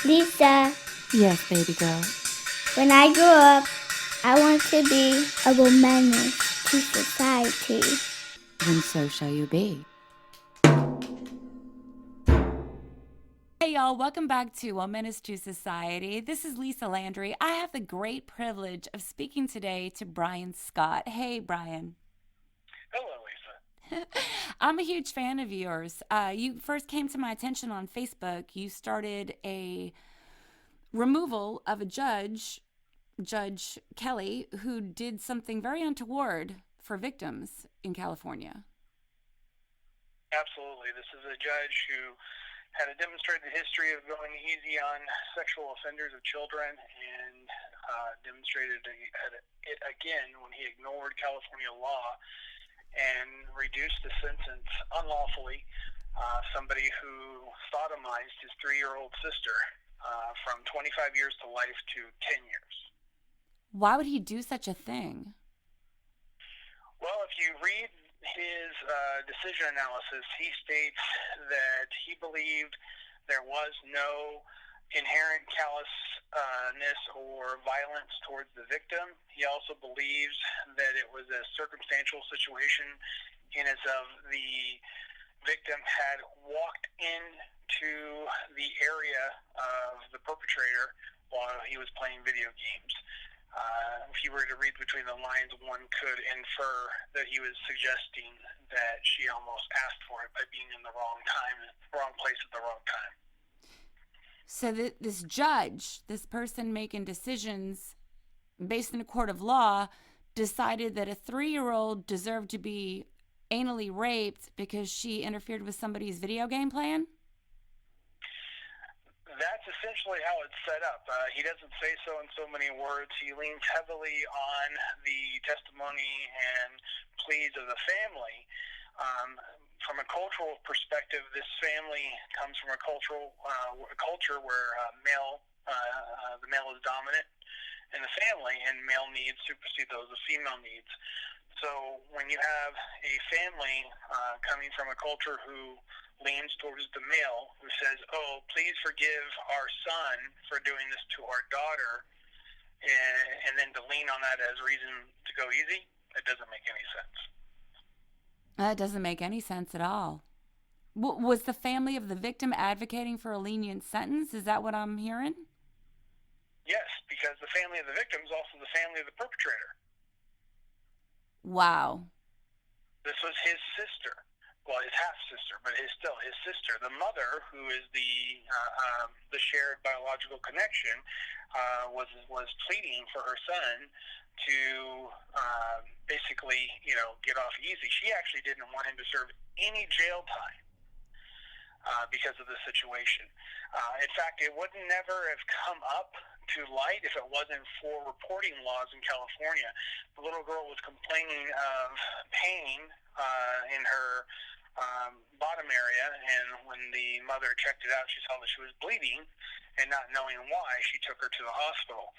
Lisa, Yes, baby girl. when I grow up, I want to be a menace to society. Then so shall you be. Hey, y'all, welcome back to A Menace to Society. This is Lisa Landry. I have the great privilege of speaking today to Bryan Scott. Hey, Bryan. Hello, Lisa. I'm a huge fan of yours. You first came to my attention on Facebook. You started a removal of a judge, Judge Kelly, who did something very untoward for victims in California. Absolutely. This is a judge who had a demonstrated history of going easy on sexual offenders of children and demonstrated it again when he ignored California law and reduced the sentence unlawfully. Somebody who sodomized his 3-year-old sister from 25 years to life to 10 years. Why would he do such a thing? Well, if you read his decision analysis, he states that he believed there was no inherent callousness or violence towards the victim. He also believes that it was a circumstantial situation in as of the victim had walked into the area of the perpetrator while he was playing video games. If you were to read between the lines, one could infer that he was suggesting that she almost asked for it by being in the wrong time, wrong place at the wrong time. So this judge, this person making decisions based in a court of law, decided that a 3-year-old deserved to be anally raped because she interfered with somebody's video game plan? That's essentially how it's set up. He doesn't say so in so many words. He leans heavily on the testimony and pleas of the family. From a cultural perspective, this family comes from a culture where the male is dominant in the family, and male needs supersede those of female needs. So when you have a family coming from a culture who leans towards the male, who says, "Oh, please forgive our son for doing this to our daughter," and then to lean on that as reason to go easy, it doesn't make any sense. That doesn't make any sense at all. Was the family of the victim advocating for a lenient sentence? Is that what I'm hearing? Yes, because the family of the victim is also the family of the perpetrator. Wow. This was his sister. Well, his half-sister, but his sister. The mother, who is the shared biological connection, was pleading for her son to basically, get off easy. She actually didn't want him to serve any jail time because of the situation. In fact, it would never have come up to light if it wasn't for reporting laws in California. The little girl was complaining of pain in her bottom area, and when the mother checked it out, she saw that she was bleeding, and not knowing why, she took her to the hospital.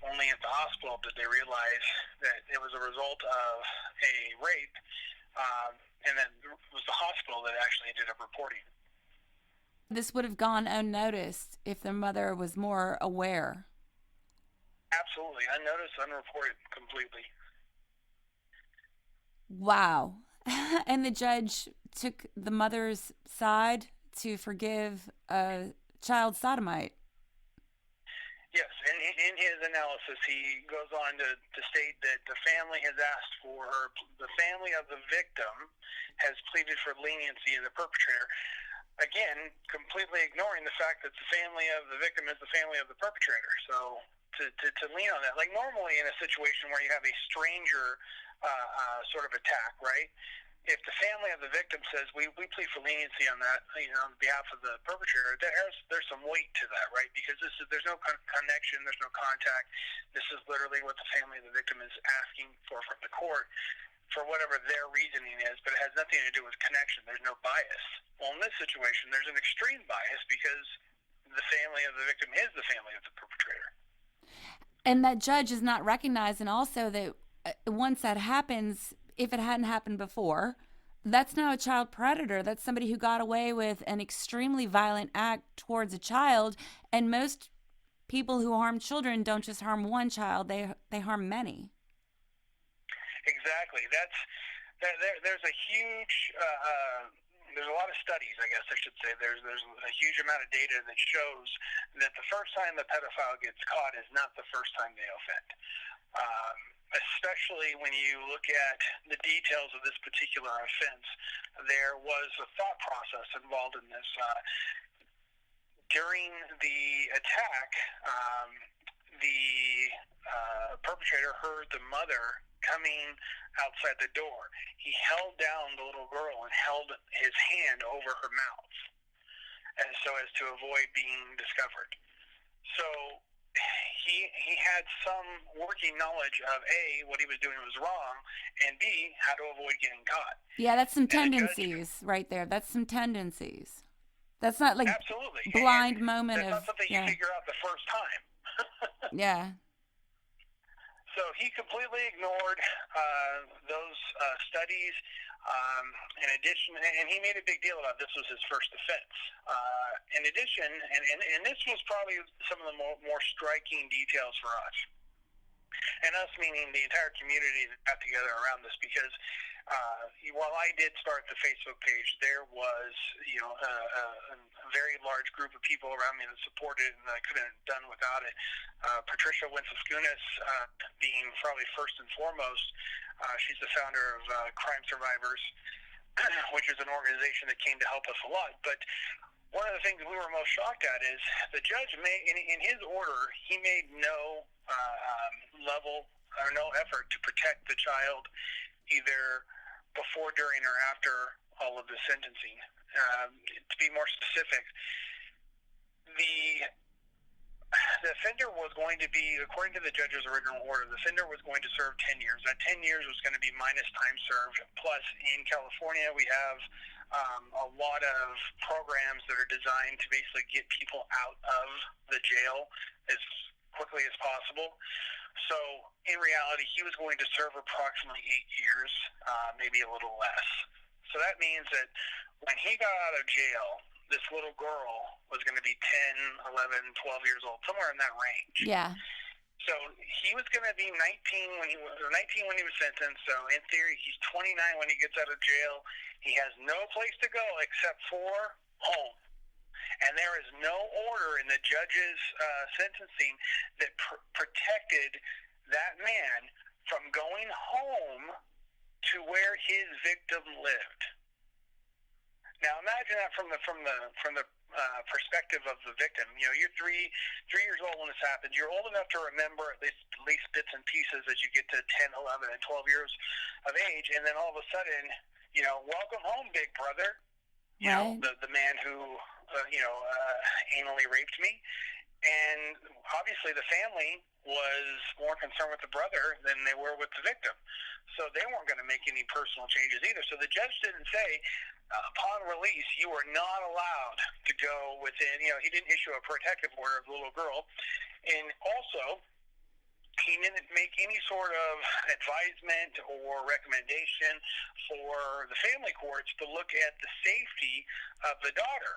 Only at the hospital did they realize that it was a result of a rape, and then it was the hospital that actually ended up reporting. This would have gone unnoticed if the mother was more aware. Absolutely. Unnoticed, unreported completely. Wow. And the judge took the mother's side to forgive a child sodomite. Yes, and in his analysis, he goes on to state that the family has asked for, or the family of the victim has pleaded for leniency of the perpetrator. Again, completely ignoring the fact that the family of the victim is the family of the perpetrator. So to lean on that, like normally in a situation where you have a stranger sort of attack, right? If the family of the victim says we plead for leniency on that, on behalf of the perpetrator, there's some weight to that, right? Because there's no connection, there's no contact. This is literally what the family of the victim is asking for from the court, for whatever their reasoning is, but it has nothing to do with connection. There's no bias. Well, in this situation, there's an extreme bias because the family of the victim is the family of the perpetrator. And that judge is not recognizing also that once that happens, if it hadn't happened before, That's now a child predator. That's somebody who got away with an extremely violent act towards a child. And most people who harm children don't just harm one child; they harm many. Exactly. There's a huge there's a lot of studies, I guess I should say. There's a huge amount of data that shows that the first time the pedophile gets caught is not the first time they offend. Especially when you look at the details of this particular offense, there was a thought process involved in this. During the attack, the perpetrator heard the mother coming outside the door. He held down the little girl and held his hand over her mouth, and so as to avoid being discovered. So he had some working knowledge of A, what he was doing was wrong, and B, how to avoid getting caught. Yeah, that's some tendencies right there. That's some tendencies. That's not like absolutely blind moment that's of not something you figure out the first time. Yeah. So he completely ignored those studies. In addition, and he made a big deal about this was his first offense. In addition, and this was probably some of the more striking details for us, and us meaning the entire community that got together around this, because while I did start the Facebook page, there was a very large group of people around me that supported it, and I couldn't have done without it. Patricia Winseskunis being probably first and foremost. She's the founder of Crime Survivors, which is an organization that came to help us a lot. But one of the things we were most shocked at is the judge made, in his order, he made no level or no effort to protect the child either before, during, or after all of the sentencing. To be more specific, the offender was going to be, according to the judge's original order, the offender was going to serve 10 years. That 10 years was going to be minus time served. Plus, in California, we have a lot of programs that are designed to basically get people out of the jail as quickly as possible. So, in reality, he was going to serve approximately 8 years, maybe a little less. So that means that when he got out of jail, this little girl was going to be 10, 11, 12 years old, somewhere in that range. Yeah. So he was going to be 19 when he was sentenced. So in theory, he's 29 when he gets out of jail. He has no place to go except for home. And there is no order in the judge's sentencing that protected that man from going home to where his victim lived. Now imagine that from the perspective of the victim. You know, you're three years old when this happens. You're old enough to remember at least bits and pieces as you get to 10, 11, and 12 years of age, and then all of a sudden, welcome home, big brother. You know, the man who anally raped me. And obviously the family was more concerned with the brother than they were with the victim. So they weren't going to make any personal changes either. So the judge didn't say, upon release, you are not allowed to go within, he didn't issue a protective order of the little girl. And also, he didn't make any sort of advisement or recommendation for the family courts to look at the safety of the daughter,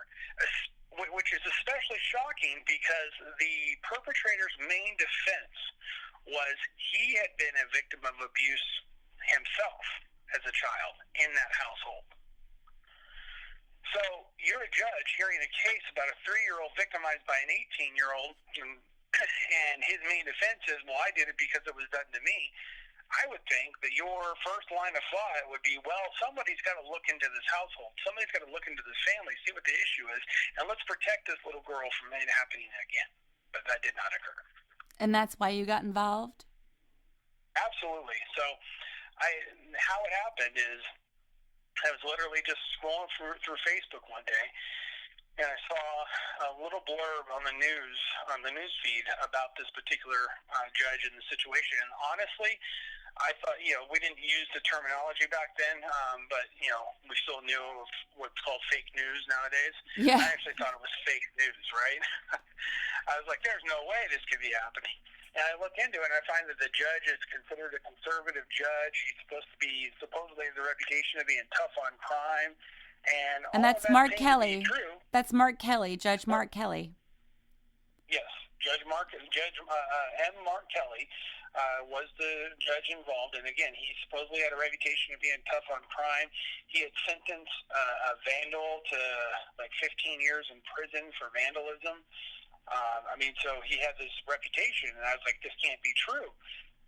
which is especially shocking because the perpetrator's main defense was he had been a victim of abuse himself as a child in that household. So you're a judge hearing a case about a 3-year-old victimized by an 18-year-old, and his main defense is, well, I did it because it was done to me. I would think that your first line of thought would be, well, somebody's got to look into this household. Somebody's got to look into this family, see what the issue is, and let's protect this little girl from it happening again. But that did not occur. And that's why you got involved? Absolutely. So how it happened is I was literally just scrolling through Facebook one day, and I saw a little blurb on the news feed about this particular judge and the situation. And honestly, I thought, we didn't use the terminology back then, but, we still knew of what's called fake news nowadays. Yeah. I actually thought it was fake news, right? I was like, there's no way this could be happening. And I look into it, and I find that the judge is considered a conservative judge. He's supposed to be supposedly the reputation of being tough on crime, and all that's of that Mark seems Kelly. to be true. That's Mark Kelly, Judge Mark Kelly. Yes, Judge M. Mark Kelly was the judge involved, and again, he supposedly had a reputation of being tough on crime. He had sentenced a vandal to like 15 years in prison for vandalism. So he had this reputation, and I was like, this can't be true.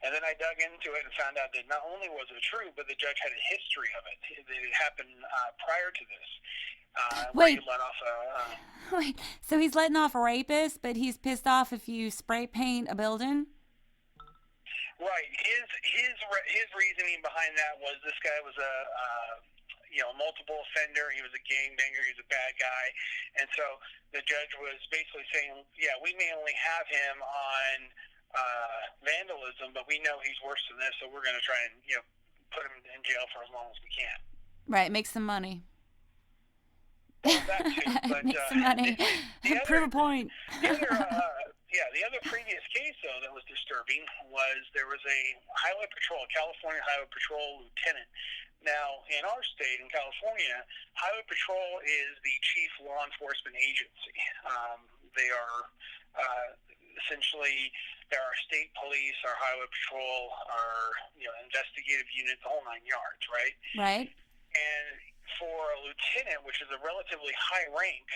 And then I dug into it and found out that not only was it true, but the judge had a history of it. It happened prior to this. Where he let off Wait, so he's letting off a rapist, but he's pissed off if you spray paint a building? Right. His reasoning behind that was this guy was a multiple offender. He was a gangbanger. He was a bad guy, and so the judge was basically saying, yeah, we may only have him on vandalism, but we know he's worse than this, so we're going to try and put him in jail for as long as we can. Right. Make some money. Well, that too, but make some money. Prove a point. The other previous case, though, that was disturbing was there was a California Highway Patrol lieutenant. Now, in our state, in California, Highway Patrol is the chief law enforcement agency. They are essentially, there are state police, our Highway Patrol, our investigative units, the whole 9 yards, right? Right. And for a lieutenant, which is a relatively high rank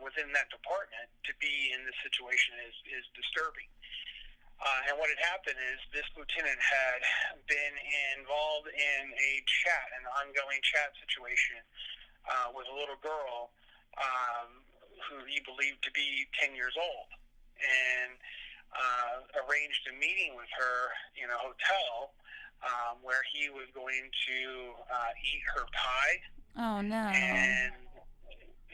within that department, to be in this situation is disturbing. And what had happened is this lieutenant had been involved in an ongoing chat situation with a little girl who he believed to be 10 years old, and arranged a meeting with her in a hotel where he was going to eat her pie. Oh no! And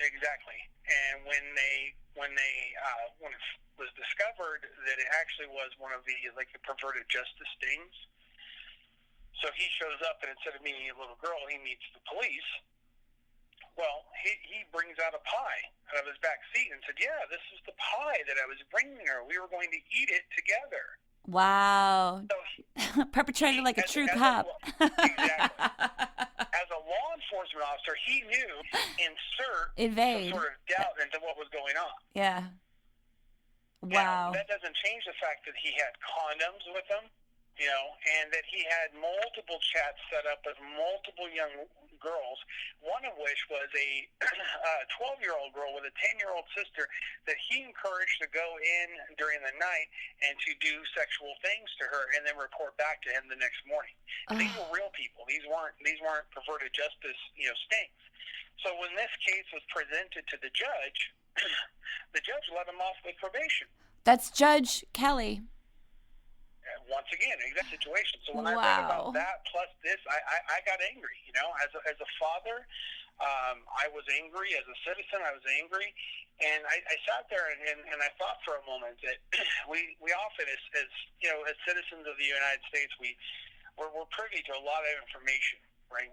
exactly. And when it was discovered that it actually was one of the perverted justice stings, so he shows up, and instead of meeting a little girl, he meets the police. Well, he brings out a pie out of his back seat and said, "Yeah, this is the pie that I was bringing her. We were going to eat it together." Wow. So perpetrated like a true cop. Exactly. As a law enforcement officer, he knew evade some sort of doubt into what was going on. Yeah. Now, Wow. that doesn't change the fact that he had condoms with him, and that he had multiple chats set up with multiple young girls, one of which was a 12-year-old girl with a 10-year-old sister that he encouraged to go in during the night and to do sexual things to her and then report back to him the next morning. These were real people. These weren't perverted justice, stings. So when this case was presented to the judge, the judge let him off with probation. That's Judge Kelly. Once again, exact situation. So when I read about that plus this, I got angry. As a father, I was angry. As a citizen, I was angry, and I sat there and I thought for a moment that we often, as citizens of the United States, we're privy to a lot of information. Right,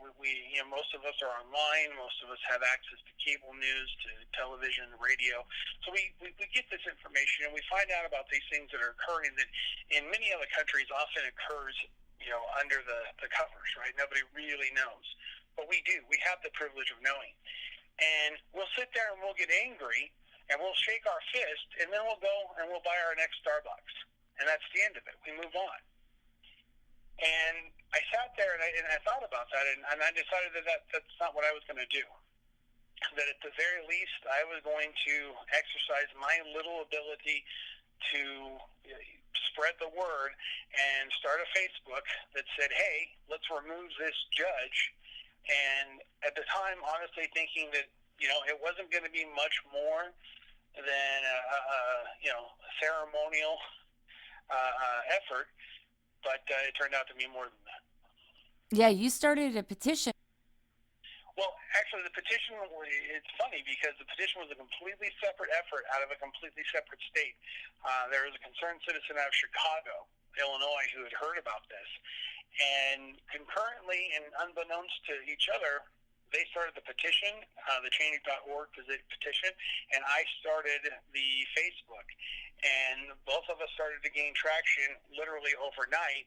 most of us are online. Most of us have access to cable news, to television, radio. So we get this information, and we find out about these things that are occurring that in many other countries often occurs, under the covers. Right, nobody really knows, but we do. We have the privilege of knowing, and we'll sit there and we'll get angry, and we'll shake our fist, and then we'll go and we'll buy our next Starbucks, and that's the end of it. We move on. And I sat there and I thought about that, and I decided that's not what I was going to do. That at the very least, I was going to exercise my little ability to spread the word and start a Facebook that said, "Hey, let's remove this judge." And at the time, honestly thinking that it wasn't going to be much more than a ceremonial effort. But it turned out to be more than that. Yeah, you started a petition. Well, actually, the petition, it's funny because the petition was a completely separate effort out of a completely separate state. There was a concerned citizen out of Chicago, Illinois, who had heard about this. And concurrently and unbeknownst to each other, they started the petition, the change.org petition, and I started the Facebook. and both of us started to gain traction literally overnight.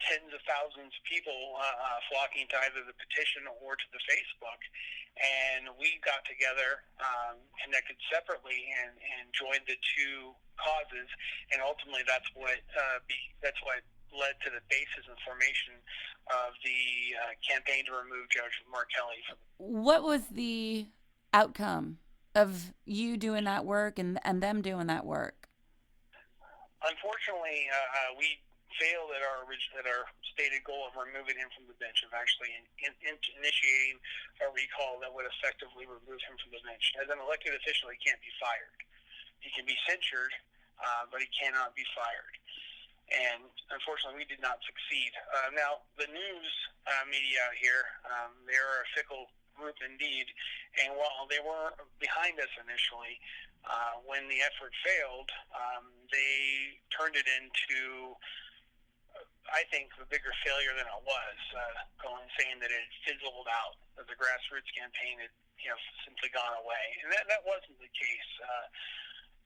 Tens of thousands of people flocking to either the petition or to the Facebook, and we got together, connected separately, and joined the two causes, and ultimately that's what led to the basis and formation of the campaign to remove Judge Mark Kelly. What was the outcome of you doing that work and them doing that work? Unfortunately, we failed at our stated goal of removing him from the bench, of actually initiating a recall that would effectively remove him from the bench. As an elected official, he can't be fired. He can be censured, but he cannot be fired. And unfortunately, we did not succeed. Now, the news media out here, they're a fickle group indeed, and while they were behind us initially, when the effort failed, they turned it into, I think, a bigger failure than it was, saying that it fizzled out, that the grassroots campaign had simply gone away. And that wasn't the case.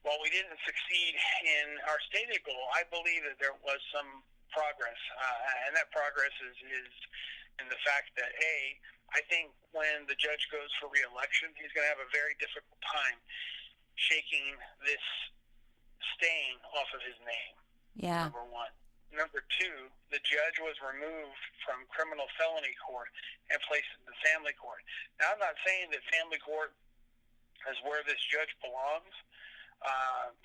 While we didn't succeed in our stated goal, I believe that there was some progress, and that progress is in the fact that, I think when the judge goes for re-election, he's going to have a very difficult time shaking this stain off of his name. Yeah. Number one. Number two, the judge was removed from criminal felony court and placed in the family court. Now, I'm not saying that family court is where this judge belongs,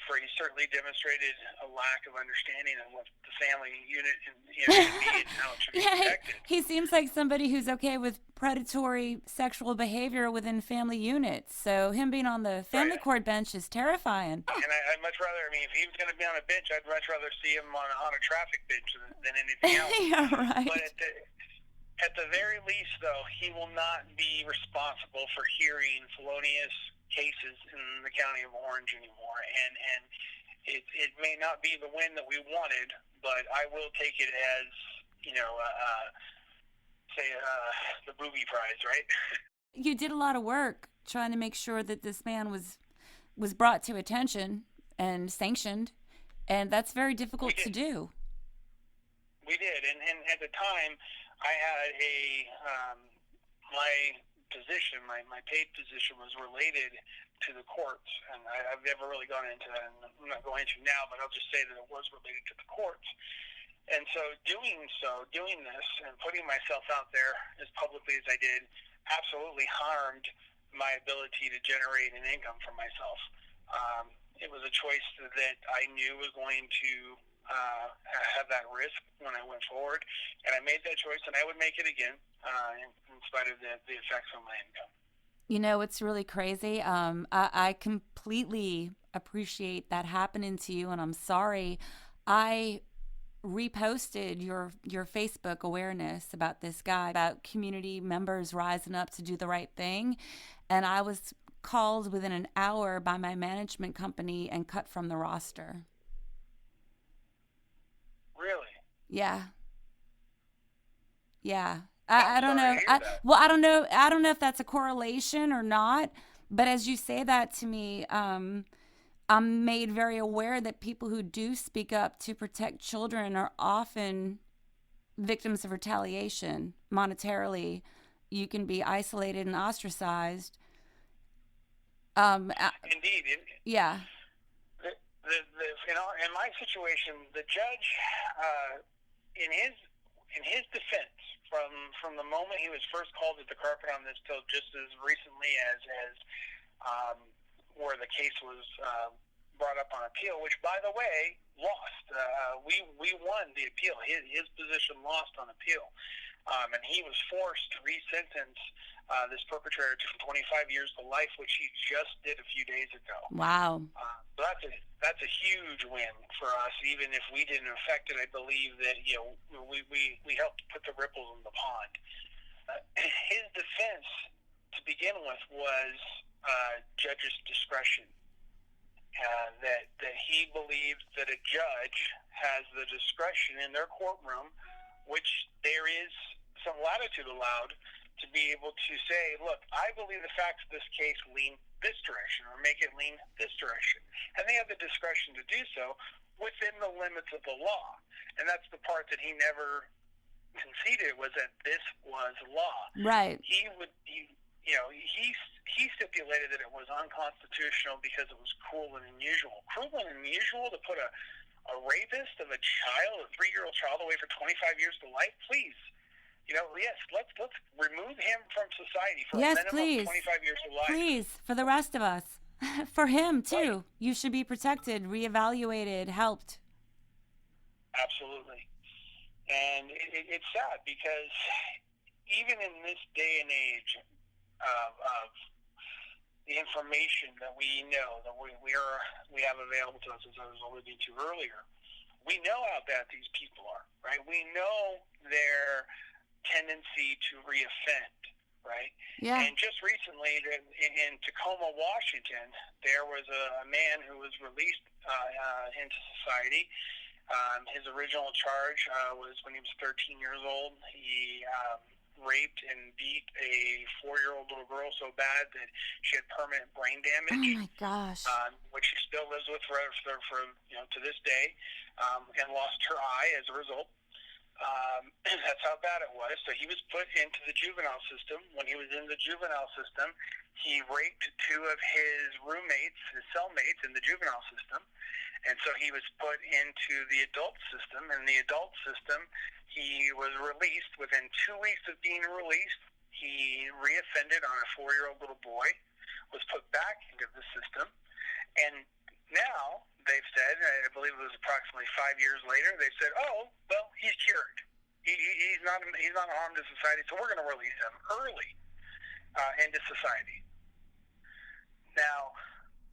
for he certainly demonstrated a lack of understanding of what the family unit should be and how it should be protected. He seems like somebody who's okay with predatory sexual behavior within family units. So him being on the family court bench is terrifying. And I'd much rather, if he was going to be on a bench, I'd much rather see him on a traffic bench than anything else. Yeah, right. But at the very least, though, he will not be responsible for hearing felonious cases in the county of Orange anymore. And it may not be the win that we wanted, but I will take it as, the booby prize, right? You did a lot of work trying to make sure that this man was brought to attention and sanctioned, and that's very difficult to do. We did, and at the time, I had my position, my paid position was related to the courts, and I've never really gone into that, and I'm not going to now, but I'll just say that it was related to the courts. And so doing this and putting myself out there as publicly as I did absolutely harmed my ability to generate an income for myself. It was a choice that I knew was going to have that risk when I went forward, and I made that choice, and I would make it again in spite of the effects on my income. It's really crazy. I completely appreciate that happening to you, and I'm sorry. I reposted your Facebook awareness about this guy, about community members rising up to do the right thing, and I was called within an hour by my management company and cut from the roster. Really? Yeah. I don't know. I don't know. I don't know if that's a correlation or not. But as you say that to me, I'm made very aware that people who do speak up to protect children are often victims of retaliation monetarily. You can be isolated and ostracized. Indeed. Yeah. In my situation, the judge, in his defense, from the moment he was first called at the carpet on this till just as recently as where the case was brought up on appeal, which, by the way, lost. We won the appeal. His position lost on appeal. And he was forced to re-sentence this perpetrator to 25 years to life, which he just did a few days ago. Wow. So that's a huge win for us. Even if we didn't affect it, I believe that we helped put the ripples in the pond. His defense to begin with was judge's discretion. That he believes that a judge has the discretion in their courtroom, which there is some latitude allowed, to be able to say, look, I believe the facts of this case lean this direction or make it lean this direction. And they have the discretion to do so within the limits of the law. And that's the part that he never conceded, was that this was law. Right. He stipulated that it was unconstitutional because it was cruel and unusual. Cruel and unusual to put a rapist of a child, a 3-year-old child, away for 25 years to life? Please. Yes, let's remove him from society for a minimum of 25 years to life. Please, for the rest of us. For him, too. Right. You should be protected, reevaluated, helped. Absolutely. And it's sad because even in this day and age of the information that we know, that we have available to us, as I was alluding to earlier, we know how bad these people are, right? We know their tendency to reoffend, right? Yeah. And just recently in Tacoma, Washington, there was a man who was released into society. His original charge was when he was 13 years old. He raped and beat a 4-year-old little girl so bad that she had permanent brain damage. Oh my gosh! Which she still lives with for to this day, and lost her eye as a result. That's how bad it was. So he was put into the juvenile system. When he was in the juvenile system, he raped 2 of his roommates, his cellmates in the juvenile system. And so he was put into the adult system. In the adult system, he was released. Within 2 weeks of being released, he reoffended on a 4-year-old little boy, was put back into the system. And now they've said, I believe it was approximately 5 years later, they said, oh, well, he's cured. He's not a harm to society, so we're going to release him early into society. Now,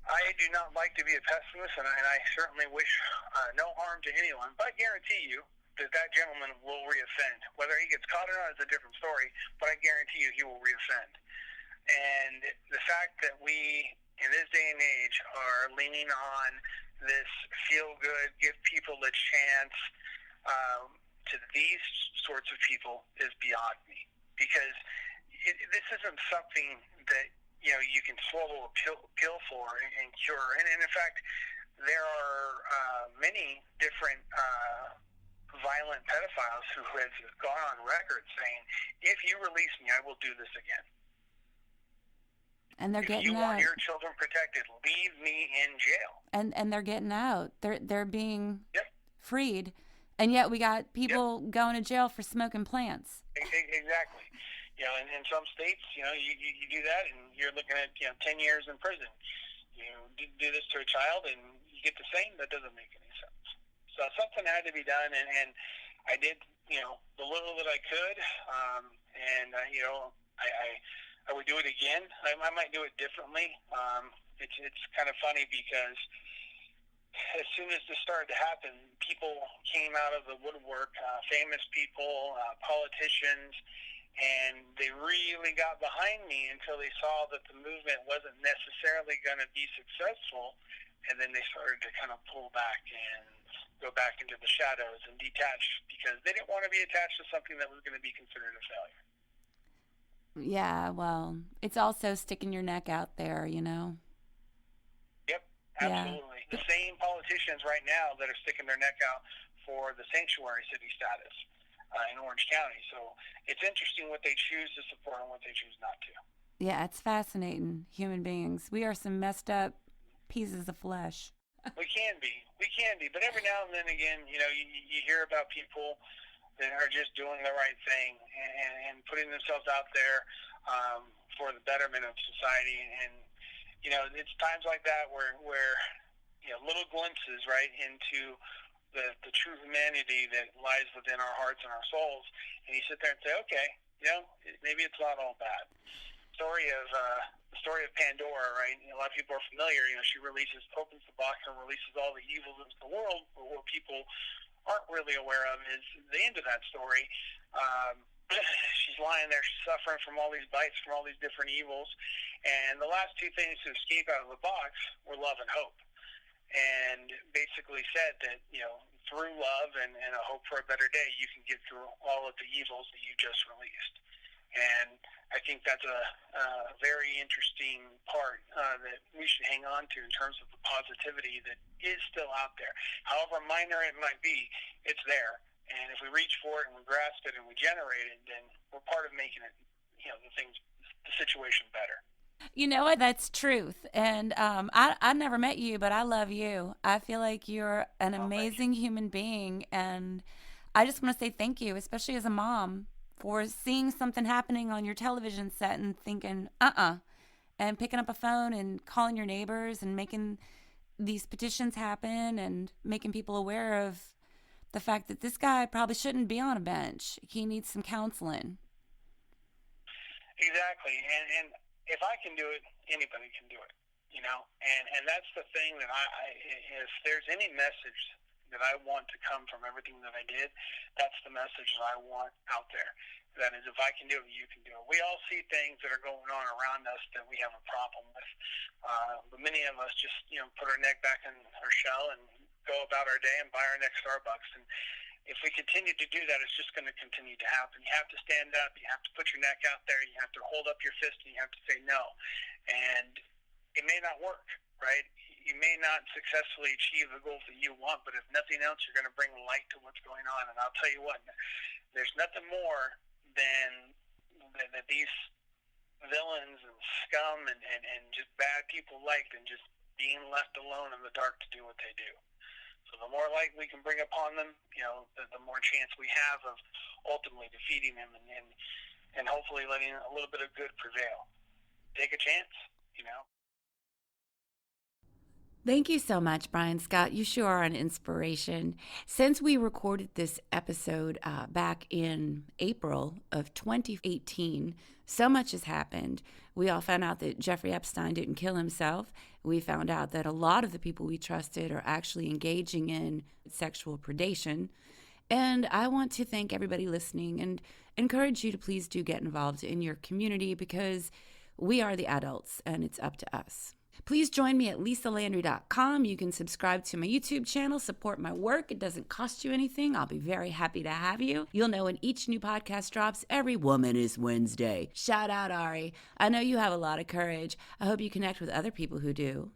I do not like to be a pessimist, and I certainly wish no harm to anyone, but I guarantee you that gentleman will reoffend. Whether he gets caught or not is a different story, but I guarantee you he will reoffend. And the fact that we, in this day and age, are leaning on this feel-good, give people a chance to these sorts of people is beyond me. Because this isn't something that you can swallow a pill for and cure. And in fact, there are many different violent pedophiles who have gone on record saying, if you release me, I will do this again. And they're getting out. If you want your children protected, leave me in jail. And they're getting out. They're being freed. And yet we got people going to jail for smoking plants. Exactly. In some states, you do that and you're looking at 10 years in prison. You do this to a child and you get the same. That doesn't make any sense. So something had to be done, and I did the little that I could, and I would do it again. I might do it differently. It's kind of funny because as soon as this started to happen, people came out of the woodwork, famous people, politicians, and they really got behind me until they saw that the movement wasn't necessarily going to be successful, and then they started to kind of pull back and go back into the shadows and detach because they didn't want to be attached to something that was going to be considered a failure. Yeah, well, it's also sticking your neck out there, Yep, absolutely. Yeah. The same politicians right now that are sticking their neck out for the sanctuary city status in Orange County. So it's interesting what they choose to support and what they choose not to. Yeah, it's fascinating. Human beings. We are some messed up pieces of flesh. We can be. But every now and then again, you hear about people that are just doing the right thing and putting themselves out there for the betterment of society. And, it's times like that where little glimpses, right, into the true humanity that lies within our hearts and our souls. And you sit there and say, okay, maybe it's not all bad. The story of Pandora, right? A lot of people are familiar. She opens the box and releases all the evils into the world. But what people aren't really aware of is the end of that story. She's lying there, she's suffering from all these bites, from all these different evils. And the last 2 things to escape out of the box were love and hope. And basically said that, through love and a hope for a better day, you can get through all of the evils that you just released. And I think that's a very interesting part that we should hang on to in terms of the positivity that is still out there. However minor it might be, it's there. And if we reach for it and we grasp it and we generate it, then we're part of making it, the situation better. You know what? That's truth. And I never met you, but I love you. I feel like you're an amazing human being. And I just want to say thank you, especially as a mom, for seeing something happening on your television set and thinking, and picking up a phone and calling your neighbors and making these petitions happen and making people aware of the fact that this guy probably shouldn't be on a bench. He needs some counseling. Exactly. And if I can do it, anybody can do it, and that's the thing that if there's any message that I want to come from everything that I did, that's the message that I want out there. That is, if I can do it, you can do it. We all see things that are going on around us that we have a problem with. But many of us just, put our neck back in our shell and go about our day and buy our next Starbucks. And if we continue to do that, it's just going to continue to happen. You have to stand up. You have to put your neck out there. You have to hold up your fist, and you have to say no. And it may not work, right? You may not successfully achieve the goals that you want, but if nothing else, you're going to bring light to what's going on. And I'll tell you what, there's nothing more than that these villains and scum and just bad people like than just being left alone in the dark to do what they do. So the more light we can bring upon them, the more chance we have of ultimately defeating them and hopefully letting a little bit of good prevail. Take a chance, Thank you so much, Bryan Scott. You sure are an inspiration. Since we recorded this episode back in April of 2018, so much has happened. We all found out that Jeffrey Epstein didn't kill himself. We found out that a lot of the people we trusted are actually engaging in sexual predation. And I want to thank everybody listening and encourage you to please do get involved in your community, because we are the adults and it's up to us. Please join me at lisalandry.com. You can subscribe to my YouTube channel, support my work. It doesn't cost you anything. I'll be very happy to have you. You'll know when each new podcast drops. Every woman is Wednesday. Shout out, Ari. I know you have a lot of courage. I hope you connect with other people who do.